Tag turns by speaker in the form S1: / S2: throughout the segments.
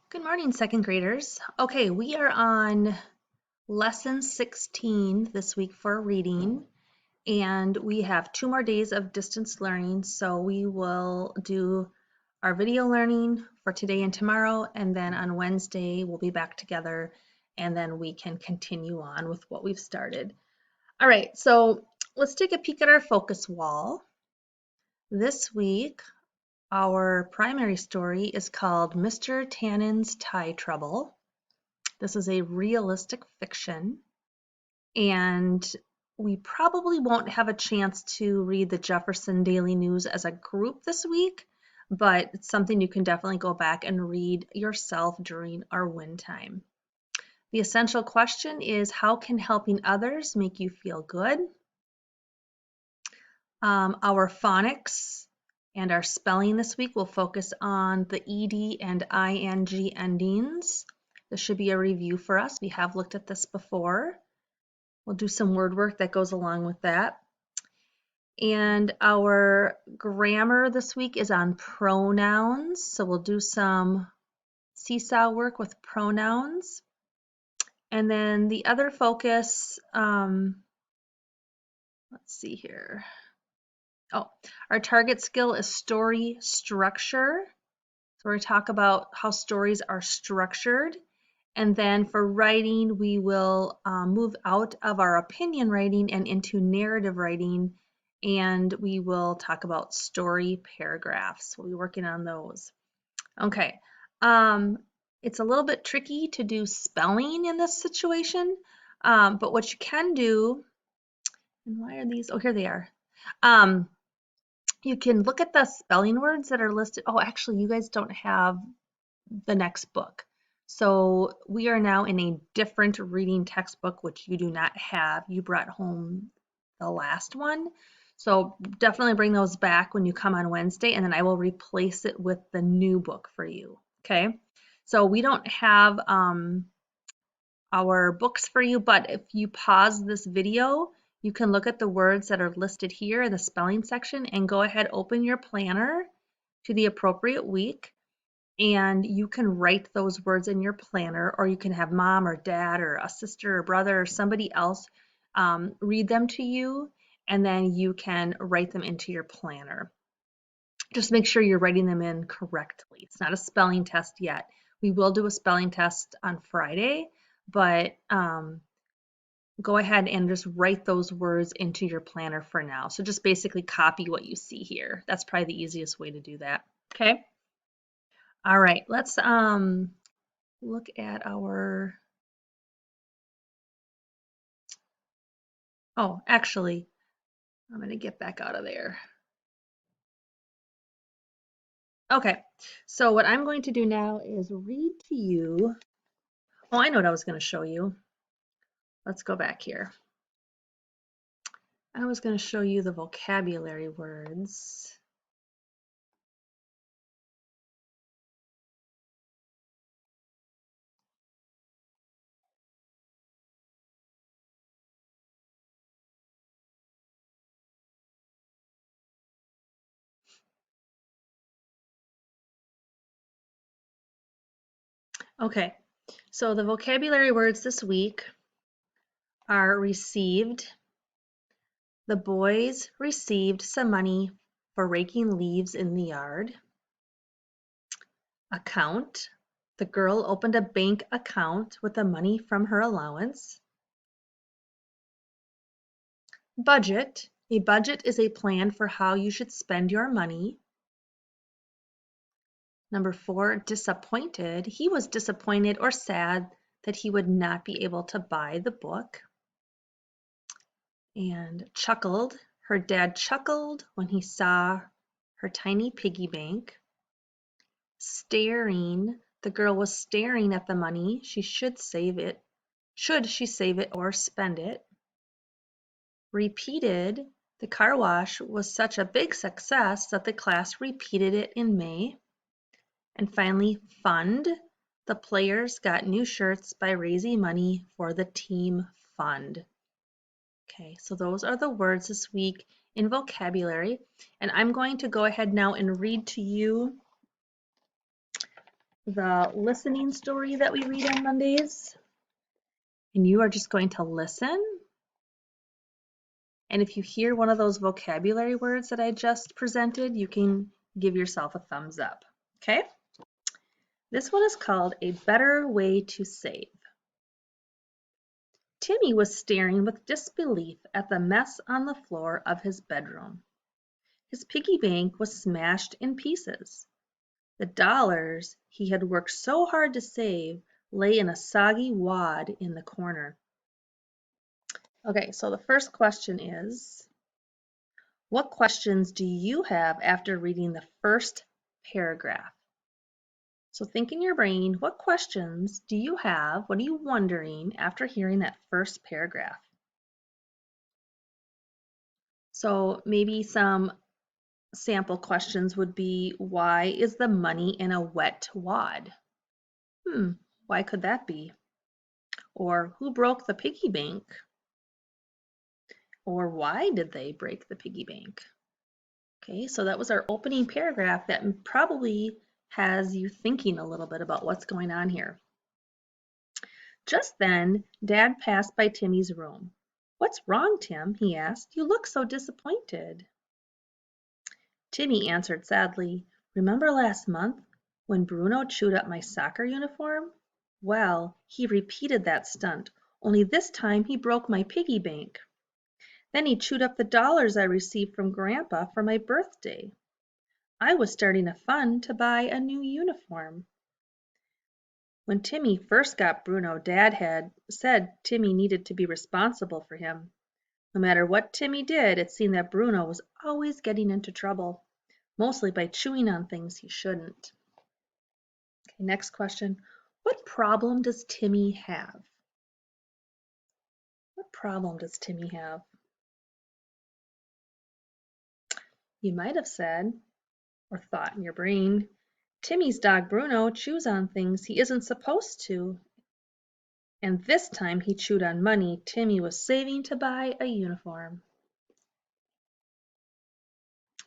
S1: Good morning, second graders. Okay, we are on lesson 16 this week for reading, and we have 2 more days of distance learning, so we will do our video learning for today and tomorrow, and then on Wednesday we'll be back together, and then we can continue on with what we've started. All right, so let's take a peek at our focus wall. This week, our primary story is called Mr. Tannen's Tie Trouble. This is a realistic fiction, and we probably won't have a chance to read the Jefferson Daily News as a group this week, but it's something you can definitely go back and read yourself during our win time. The essential question is, how can helping others make you feel good? Our phonics and our spelling this week will focus on the ed and ing endings. This should be a review for us. We have looked at this before. We'll do some word work that goes along with that. And our grammar this week is on pronouns. So we'll do some seesaw work with pronouns. And then the other focus, let's see here. Oh, our target skill is story structure. So we're going to talk about how stories are structured. And then for writing, we will move out of our opinion writing and into narrative writing. And we will talk about story paragraphs. We'll be working on those. Okay. It's a little bit tricky to do spelling in this situation. But what you can do, and why are these? Oh, here they are. You can look at the spelling words that are listed. Oh, actually, you guys don't have the next book. So we are now in a different reading textbook, which you do not have. You brought home the last one. So definitely bring those back when you come on Wednesday, and then I will replace it with the new book for you. Okay. So we don't have our books for you, but if you pause this video, you can look at the words that are listed here in the spelling section and go ahead, open your planner to the appropriate week, and you can write those words in your planner, or you can have mom or dad or a sister or brother or somebody else read them to you, and then you can write them into your planner. Just make sure you're writing them in correctly. It's not a spelling test yet. We will do a spelling test on Friday, but go ahead and just write those words into your planner for now. So just basically copy what you see here. That's probably the easiest way to do that. Okay. All right, let's look at our, oh, actually, I'm going to get back out of there. Okay, so what I'm going to do now is read to you. Oh, I know what I was going to show you. Let's go back here. I was going to show you the vocabulary words. Okay, so the vocabulary words this week are received. The boys received some money for raking leaves in the yard. Account. The girl opened a bank account with the money from her allowance. Budget. A budget is a plan for how you should spend your money. Number 4, disappointed. He was disappointed or sad that he would not be able to buy the book. And chuckled. Her dad chuckled when he saw her tiny piggy bank. Staring. The girl was staring at the money. She should save it. Should she save it or spend it? Repeated. The car wash was such a big success that the class repeated it in May. And finally, fund. The players got new shirts by raising money for the team fund. Okay, so those are the words this week in vocabulary. And I'm going to go ahead now and read to you the listening story that we read on Mondays. And you are just going to listen. And if you hear one of those vocabulary words that I just presented, you can give yourself a thumbs up. Okay? This one is called A Better Way to Save. Timmy was staring with disbelief at the mess on the floor of his bedroom. His piggy bank was smashed in pieces. The dollars he had worked so hard to save lay in a soggy wad in the corner. Okay, so the first question is, what questions do you have after reading the first paragraph? So think in your brain, what questions do you have? What are you wondering after hearing that first paragraph? So maybe some sample questions would be, why is the money in a wet wad? Why could that be? Or who broke the piggy bank? Or why did they break the piggy bank? Okay, so that was our opening paragraph that probably has you thinking a little bit about what's going on here. Just then, Dad passed by Timmy's room. "What's wrong, Tim?" he asked. "You look so disappointed." Timmy answered sadly, "Remember last month when Bruno chewed up my soccer uniform? Well, he repeated that stunt, only this time he broke my piggy bank. Then he chewed up the dollars I received from Grandpa for my birthday. I was starting a fund to buy a new uniform." When Timmy first got Bruno, Dad had said Timmy needed to be responsible for him. No matter what Timmy did, it seemed that Bruno was always getting into trouble, mostly by chewing on things he shouldn't. Okay, next question. What problem does Timmy have? What problem does Timmy have? You might have said, or thought in your brain, Timmy's dog Bruno chews on things he isn't supposed to. And this time he chewed on money Timmy was saving to buy a uniform.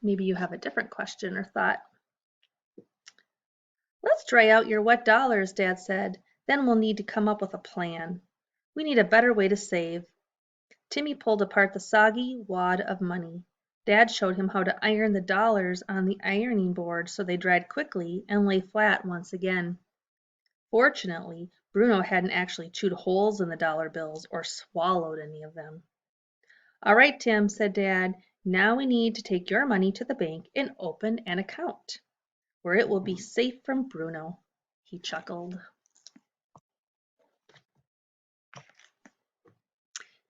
S1: Maybe you have a different question or thought. "Let's dry out your wet dollars," Dad said. "Then we'll need to come up with a plan. We need a better way to save." Timmy pulled apart the soggy wad of money. Dad showed him how to iron the dollars on the ironing board so they dried quickly and lay flat once again. Fortunately, Bruno hadn't actually chewed holes in the dollar bills or swallowed any of them. "All right, Tim," said Dad. "Now we need to take your money to the bank and open an account, where it will be safe from Bruno." He chuckled.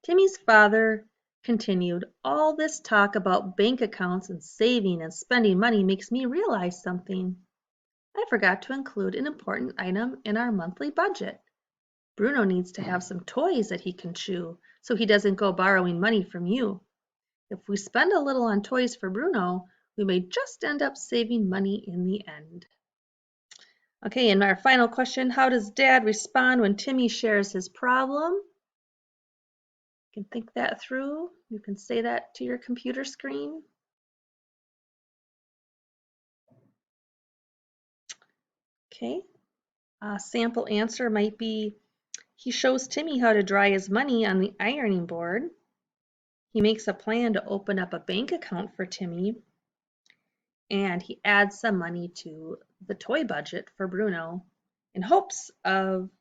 S1: Timmy's father continued, "All this talk about bank accounts and saving and spending money makes me realize something. I forgot to include an important item in our monthly budget. Bruno needs to have some toys that he can chew so he doesn't go borrowing money from you. If we spend a little on toys for Bruno, we may just end up saving money in the end." Okay, and our final question, how does Dad respond when Timmy shares his problem? You can think that through. You can say that to your computer screen. Okay, a sample answer might be, he shows Timmy how to dry his money on the ironing board. He makes a plan to open up a bank account for Timmy. And he adds some money to the toy budget for Bruno in hopes of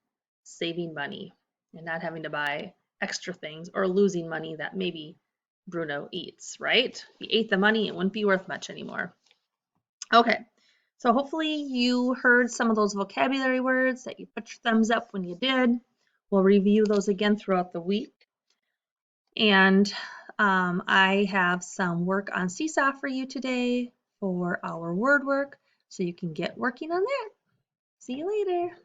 S1: saving money and not having to buy extra things or losing money that maybe Bruno eats, right? If he ate the money, it wouldn't be worth much anymore. Okay, so hopefully you heard some of those vocabulary words, that you put your thumbs up when you did. We'll review those again throughout the week. And I have some work on Seesaw for you today for our word work, so you can get working on that. See you later.